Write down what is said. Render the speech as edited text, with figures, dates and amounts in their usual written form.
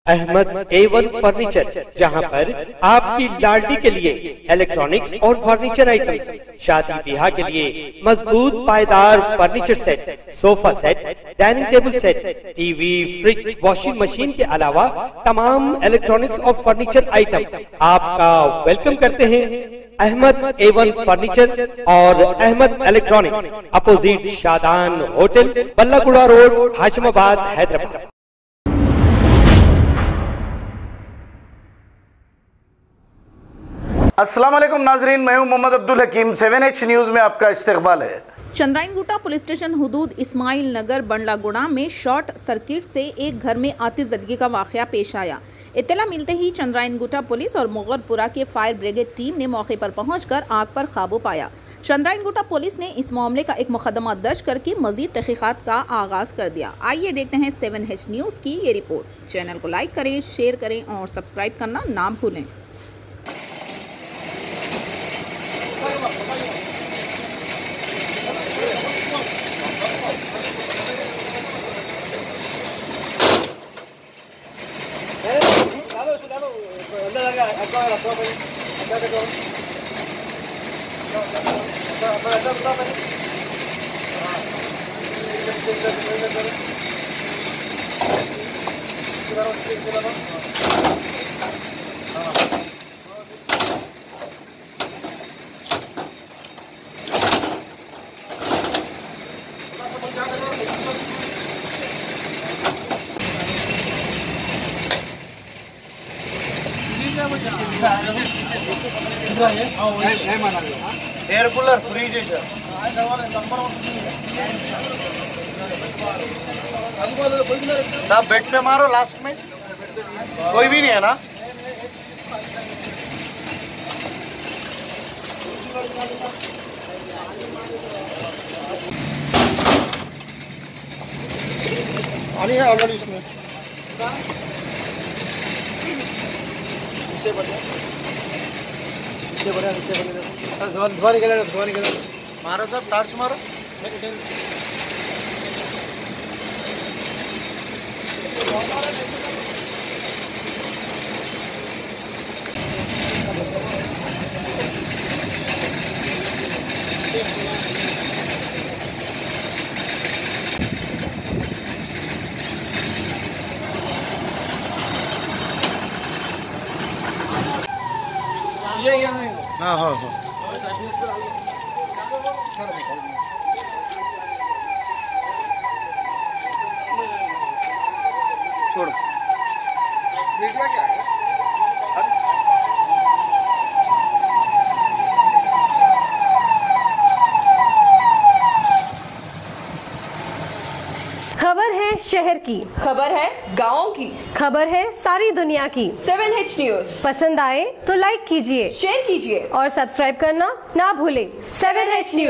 Ahmad A1 furniture, जहां पर आपकी लाडली के लिए इलेक्ट्रॉनिक्स और फर्नीचर आइटम्स, शादी ब्याह के लिए मजबूत पायदार furniture set, sofa set, dining table set, TV, fridge, washing machine के अलावा तमाम इलेक्ट्रॉनिक्स और फर्नीचर आइटम आपका वेलकम करते हैं। अहमद A1 फर्नीचर और Ahmed electronics, opposite Shadan hotel, Ballaguda road, Hashimabad, Hyderabad. अस्सलाम वालेकुम नाजरीन, मैं हूं मोहम्मद अब्दुल हकीम। 7H न्यूज़ में आपका इस्तकबाल है। चंद्रायनगुटा पुलिस स्टेशन हुदूद इस्माइल नगर बंडलागुड़ा में शॉर्ट सर्किट से एक घर में आतिशज़दगी का वाक़या पेश आया। इत्तला मिलते ही चंद्रायनगुटा पुलिस और मुगलपुरा के फायर ब्रिगेड टीम ने मौके पर पहुंचकर आग पर काबू पाया। चंद्रायनगुटा पुलिस ने इस मामले का एक मुकदमा दर्ज करके मजीद तहकीकात का आगाज कर दिया। आइए देखते हैं 7H न्यूज़ की ये रिपोर्ट। चैनल को लाइक करें, शेयर करें और सब्सक्राइब करना ना भूलें। एयर कूलर, फ्रिज है साहब। बेड पे मारो, लास्ट में कोई भी नहीं है ना। पानी है ऑलरेडी इसमें। नीचे बढ़िया, धुआं निकलेगा। मारो साहब, टार्च मारो। हाँ हाँ हाँ, छोड़ो। मीडिया क्या है? खबर है शहर की, खबर है गाँव की, खबर है सारी दुनिया की। 7H न्यूज़ पसंद आए तो लाइक कीजिए, शेयर कीजिए और सब्सक्राइब करना ना भूलें। 7H news.